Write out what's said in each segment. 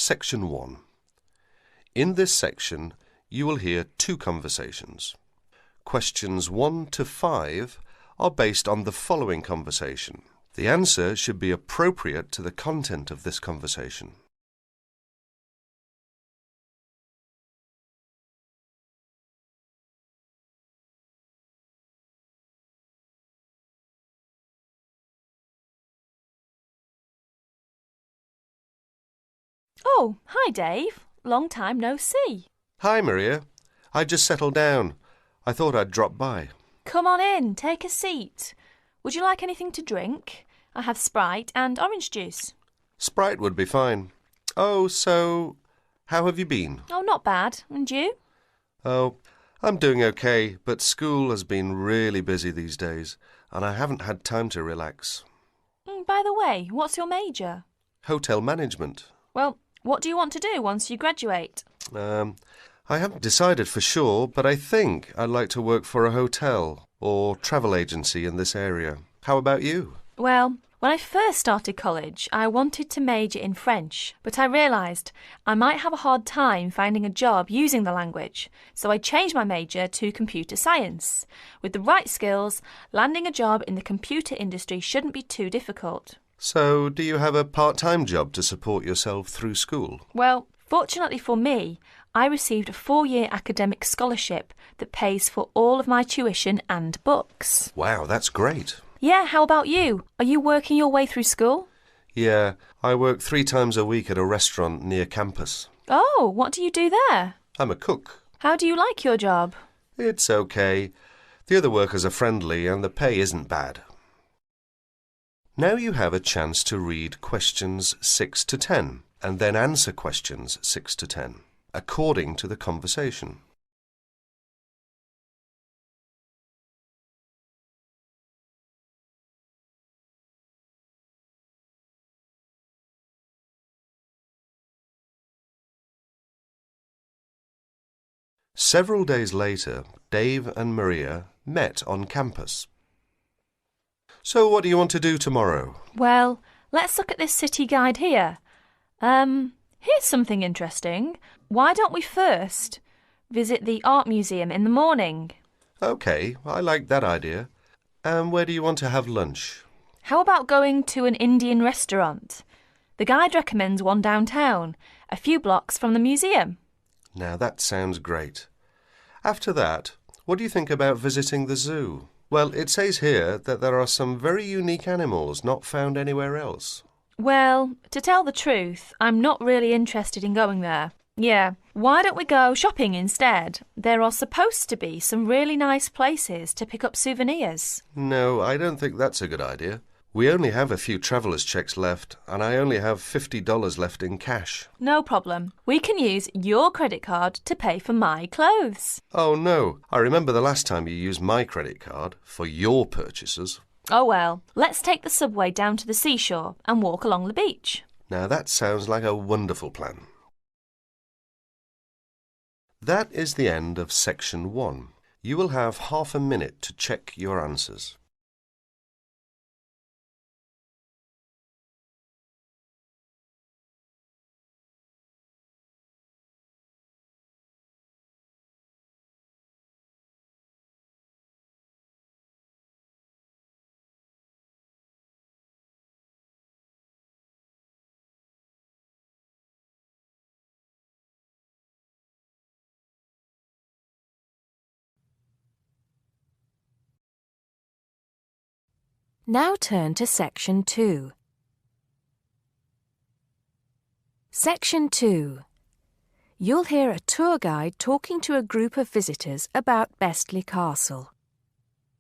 Section 1. In this section, you will hear two conversations. Questions 1 to 5 are based on the following conversation. The answer should be appropriate to the content of this conversation. Oh, hi Dave. Long time no see. Hi, Maria. I just settled down. I thought I'd drop by. Come on in, take a seat. Would you like anything to drink? I have Sprite and orange juice. Sprite would be fine. Oh, so how have you been? Oh, not bad. And you? Oh, I'm doing okay, but school has been really busy these days, and I haven't had time to relax. By the way, what's your major? Hotel management. Well, what do you want to do once you graduate? I haven't decided for sure, but I think I'd like to work for a hotel or travel agency in this area. How about you? Well, when I first started college, I wanted to major in French, but I realised I might have a hard time finding a job using the language, so I changed my major to computer science. With the right skills, landing a job in the computer industry shouldn't be too difficult. So, do you have a part-time job to support yourself through school? Well, fortunately for me, I received a 4-year academic scholarship that pays for all of my tuition and books. Wow, that's great. Yeah, how about you? Are you working your way through school? Yeah, I work 3 times a week at a restaurant near campus. Oh, what do you do there? I'm a cook. How do you like your job? It's okay. The other workers are friendly and the pay isn't bad. Now you have a chance to read questions 6 to 10 and then answer questions 6 to 10, according to the conversation. Several days later, Dave and Maria met on campus. So what do you want to do tomorrow? Well, let's look at this city guide here. Here's something interesting. Why don't we first visit the art museum in the morning? OK, I like that idea. And where do you want to have lunch? How about going to an Indian restaurant? The guide recommends one downtown, a few blocks from the museum. Now that sounds great. After that, what do you think about visiting the zoo? Well, it says here that there are some very unique animals not found anywhere else. Well, to tell the truth, I'm not really interested in going there. Yeah, why don't we go shopping instead? There are supposed to be some really nice places to pick up souvenirs. No, I don't think that's a good idea. We only have a few traveller's checks left, and I only have $50 left in cash. No problem. We can use your credit card to pay for my clothes. Oh no, I remember the last time you used my credit card for your purchases. Oh well, let's take the subway down to the seashore and walk along the beach. Now that sounds like a wonderful plan. That is the end of section 1. You will have half a minute to check your answers. Now turn to Section 2. Section 2. You'll hear a tour guide talking to a group of visitors about Bestley Castle.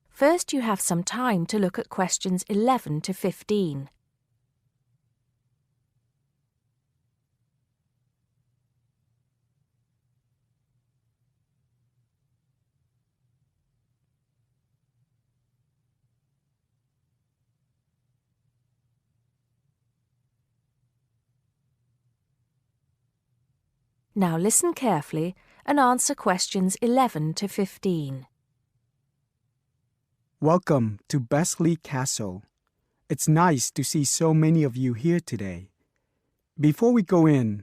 First, you have some time to look at questions 11 to 15. Now listen carefully and answer questions 11 to 15. Welcome to Bestley Castle. It's nice to see so many of you here today. Before we go in,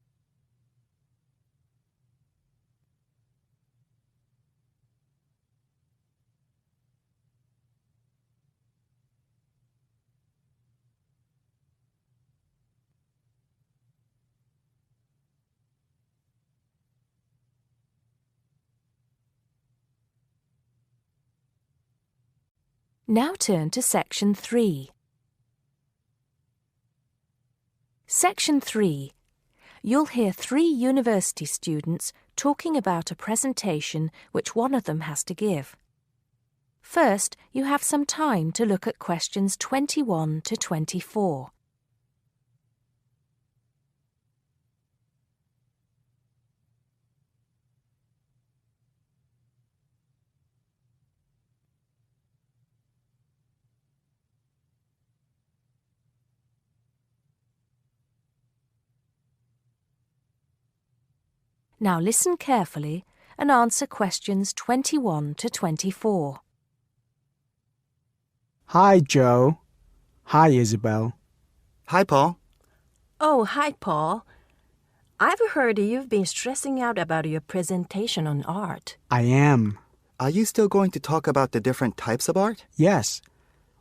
Now turn to Section 3. Section 3. You'll hear 3 university students talking about a presentation which one of them has to give. First, you have some time to look at questions 21 to 24. Now listen carefully and answer questions 21 to 24. Hi, Joe. Hi, Isabel. Hi, Paul. Oh, hi, Paul. I've heard you've been stressing out about your presentation on art. I am. Are you still going to talk about the different types of art? Yes.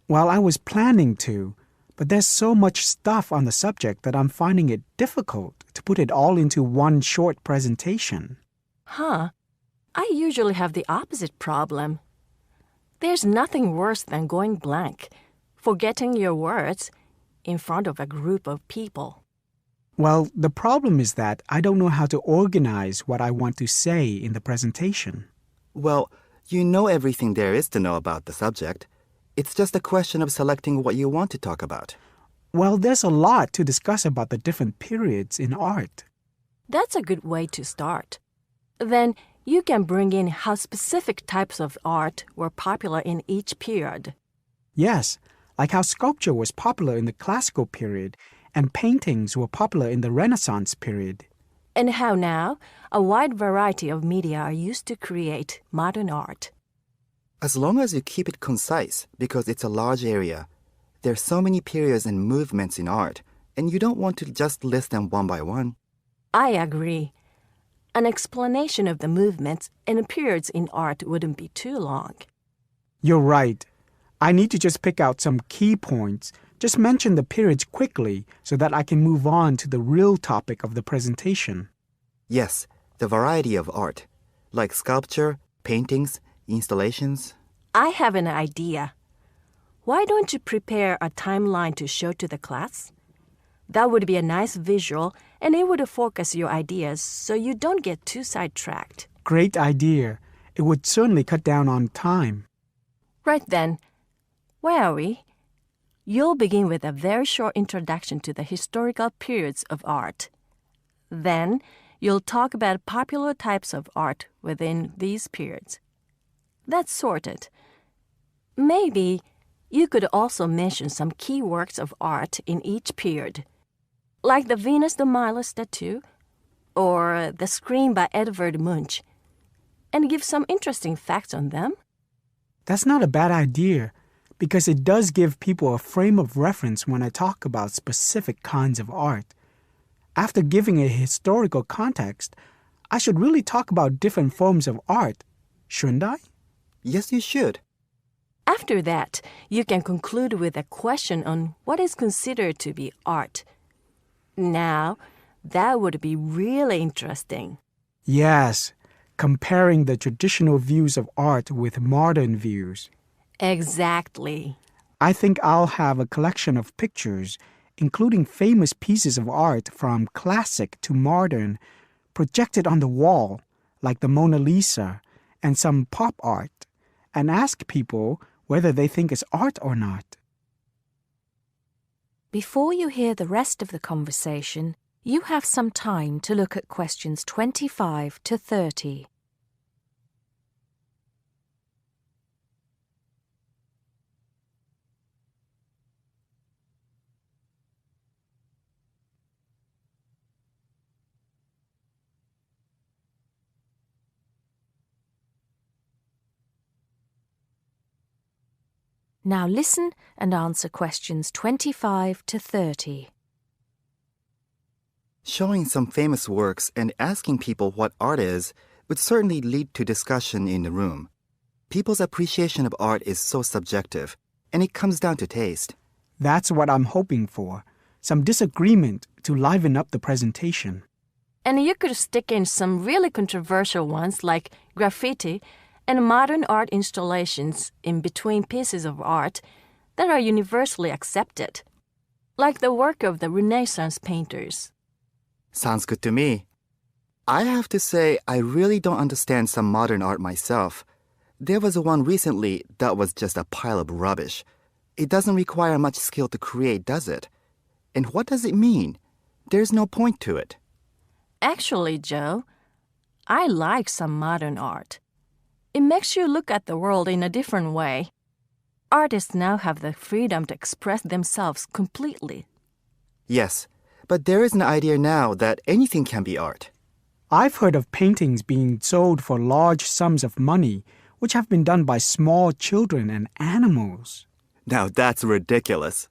Well, I was planning to, but there's so much stuff on the subject that I'm finding it difficult to put it all into one short presentation. Huh. I usually have the opposite problem. There's nothing worse than going blank, forgetting your words in front of a group of people. Well, the problem is that I don't know how to organize what I want to say in the presentation. Well, you know everything there is to know about the subject. It's just a question of selecting what you want to talk about. Well, there's a lot to discuss about the different periods in art. That's a good way to start. Then you can bring in how specific types of art were popular in each period. Yes, like how sculpture was popular in the classical period and paintings were popular in the Renaissance period. And how now a wide variety of media are used to create modern art. As long as you keep it concise, because it's a large area, there are so many periods and movements in art, and you don't want to just list them one by one. I agree. An explanation of the movements and periods in art wouldn't be too long. You're right. I need to just pick out some key points. Just mention the periods quickly so that I can move on to the real topic of the presentation. Yes, the variety of art, like sculpture, paintings, installations. I have an idea. Why don't you prepare a timeline to show to the class? That would be a nice visual, and it would focus your ideas so you don't get too sidetracked. Great idea. It would certainly cut down on time. Right then, where are we? You'll begin with a very short introduction to the historical periods of art. Then, you'll talk about popular types of art within these periods. That's sorted. Maybe you could also mention some key works of art in each period, like the Venus de Milo statue or the Scream by Edvard Munch, and give some interesting facts on them. That's not a bad idea, because it does give people a frame of reference when I talk about specific kinds of art. After giving a historical context, I should really talk about different forms of art, shouldn't I? Yes, you should. After that, you can conclude with a question on what is considered to be art. Now, that would be really interesting. Yes, comparing the traditional views of art with modern views. Exactly. I think I'll have a collection of pictures, including famous pieces of art from classic to modern, projected on the wall, like the Mona Lisa, and some pop art, and ask people whether they think it's art or not. Before you hear the rest of the conversation, you have some time to look at questions 25 to 30. Now listen and answer questions 25 to 30. Showing some famous works and asking people what art is would certainly lead to discussion in the room. People's appreciation of art is so subjective, and it comes down to taste. That's what I'm hoping for, some disagreement to liven up the presentation. And you could stick in some really controversial ones like graffiti and modern art installations in between pieces of art that are universally accepted, like the work of the Renaissance painters. Sounds good to me. I have to say, I really don't understand some modern art myself. There was one recently that was just a pile of rubbish. It doesn't require much skill to create, does it? And what does it mean? There's no point to it. Actually, Joe, I like some modern art. It makes you look at the world in a different way. Artists now have the freedom to express themselves completely. Yes, but there is an idea now that anything can be art. I've heard of paintings being sold for large sums of money, which have been done by small children and animals. Now that's ridiculous.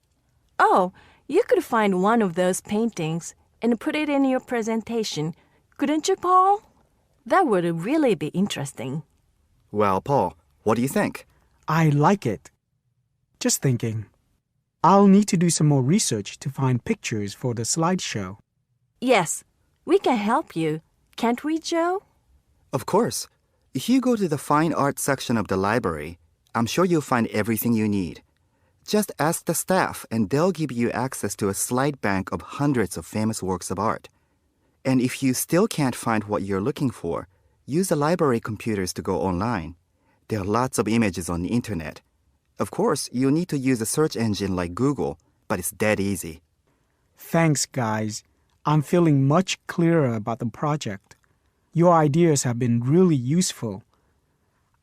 Oh, you could find one of those paintings and put it in your presentation, couldn't you, Paul? That would really be interesting. Well, Paul, what do you think? I like it. Just thinking. I'll need to do some more research to find pictures for the slideshow. Yes, we can help you, can't we, Joe? Of course. If you go to the fine art section of the library, I'm sure you'll find everything you need. Just ask the staff and they'll give you access to a slide bank of hundreds of famous works of art. And if you still can't find what you're looking for, use the library computers to go online. There are lots of images on the internet. Of course, you'll need to use a search engine like Google, but it's dead easy. Thanks, guys. I'm feeling much clearer about the project. Your ideas have been really useful.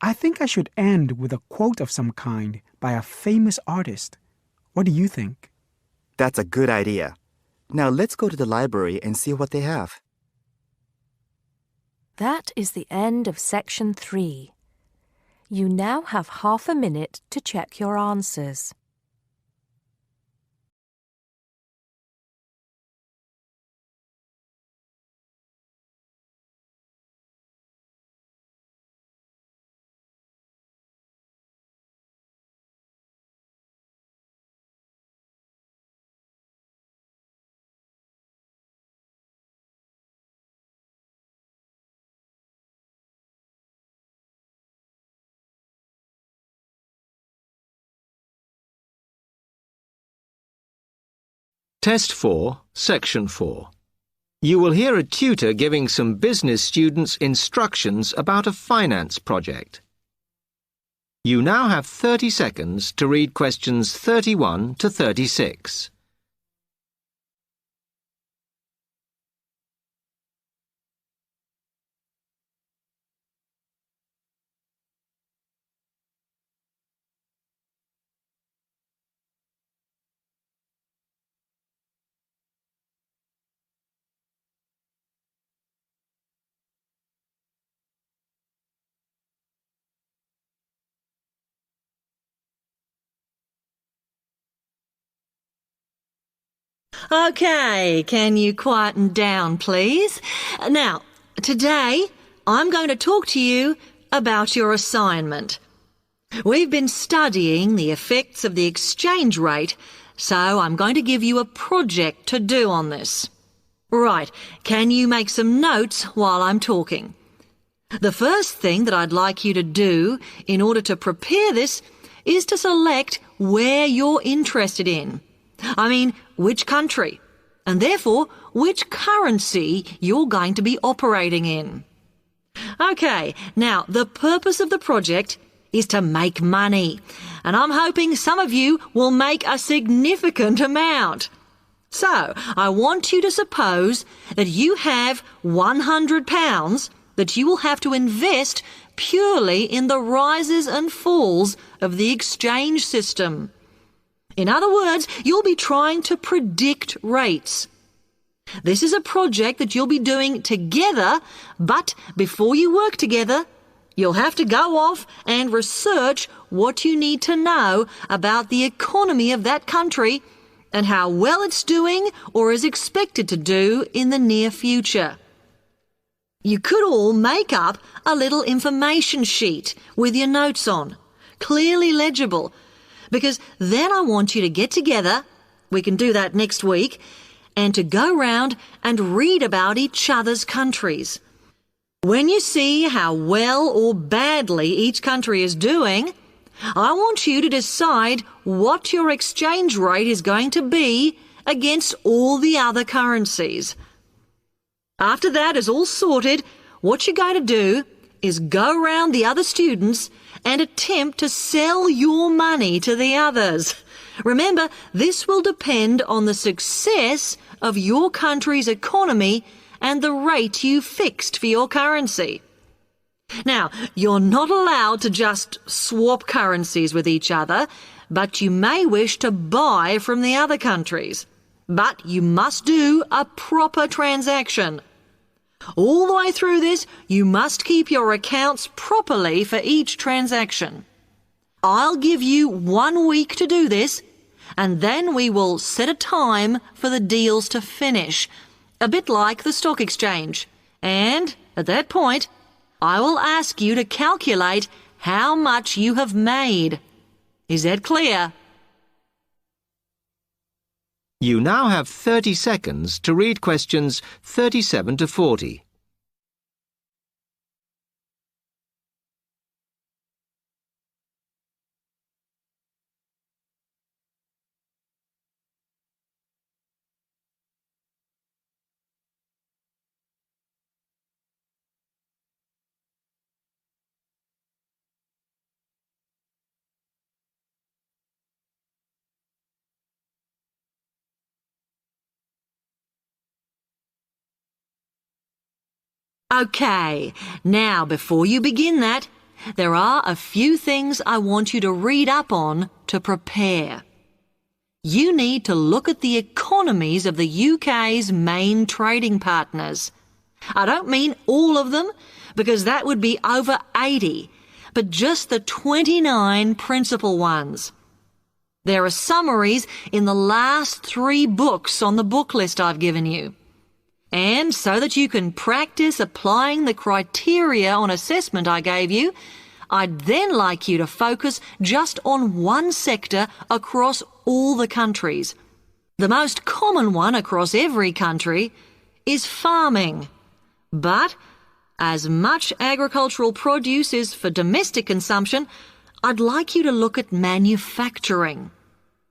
I think I should end with a quote of some kind by a famous artist. What do you think? That's a good idea. Now let's go to the library and see what they have. That is the end of section 3. You now have half a minute to check your answers. Test 4, Section 4. You will hear a tutor giving some business students instructions about a finance project. You now have 30 seconds to read questions 31 to 36. OK, can you quieten down, please? Now, today I'm going to talk to you about your assignment. We've been studying the effects of the exchange rate, so I'm going to give you a project to do on this. Right, can you make some notes while I'm talking? The first thing that I'd like you to do in order to prepare this is to select where you're interested in. I mean, which country, and therefore which currency you're going to be operating in. OK, now the purpose of the project is to make money, and I'm hoping some of you will make a significant amount. So, I want you to suppose that you have £100 that you will have to invest purely in the rises and falls of the exchange system. In other words, you'll be trying to predict rates. This is a project that you'll be doing together, but before you work together, you'll have to go off and research what you need to know about the economy of that country and how well it's doing or is expected to do in the near future. You could all make up a little information sheet with your notes on, clearly legible, because then I want you to get together, we can do that next week, and to go round and read about each other's countries. When you see how well or badly each country is doing, I want you to decide what your exchange rate is going to be against all the other currencies. After that is all sorted, what you're going to do is go round the other students and attempt to sell your money to the others. Remember, this will depend on the success of your country's economy and the rate you fixed for your currency. Now, you're not allowed to just swap currencies with each other, but you may wish to buy from the other countries. But you must do a proper transaction. All the way through this, you must keep your accounts properly for each transaction. I'll give you 1 week to do this, and then we will set a time for the deals to finish, a bit like the stock exchange. And at that point, I will ask you to calculate how much you have made. Is that clear? You now have 30 seconds to read questions 37 to 40. Okay, now before you begin that, there are a few things I want you to read up on to prepare. You need to look at the economies of the UK's main trading partners. I don't mean all of them, because that would be over 80, but just the 29 principal ones. There are summaries in the last 3 books on the book list I've given you. And so that you can practice applying the criteria on assessment I gave you, I'd then like you to focus just on one sector across all the countries. The most common one across every country is farming. But as much agricultural produce is for domestic consumption, I'd like you to look at manufacturing.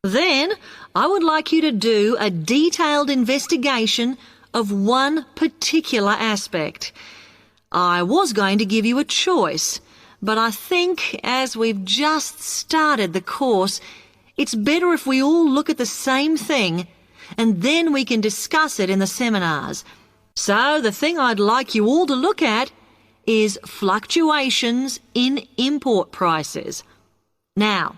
Then I would like you to do a detailed investigation of one particular aspect. I was going to give you a choice, but I think as we've just started the course, it's better if we all look at the same thing and then we can discuss it in the seminars. So the thing I'd like you all to look at is fluctuations in import prices. Now,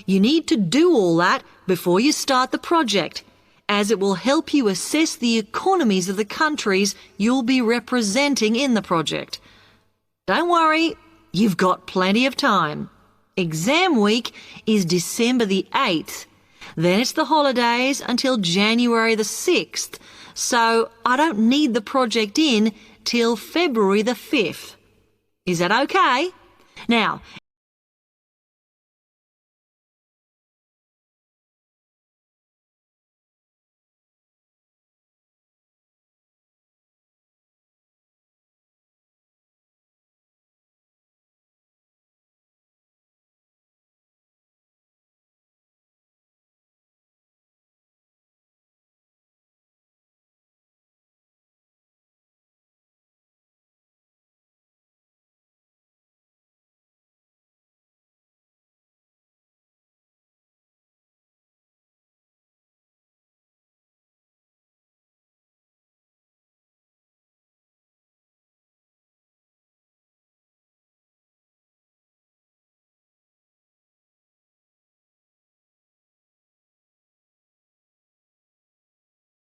you need to do all that before you start the project, as it will help you assess the economies of the countries you'll be representing in the project. Don't worry, you've got plenty of time. Exam week is December the 8th. Then it's the holidays until January the 6th, so I don't need the project in till February the 5th. Is that okay? Now,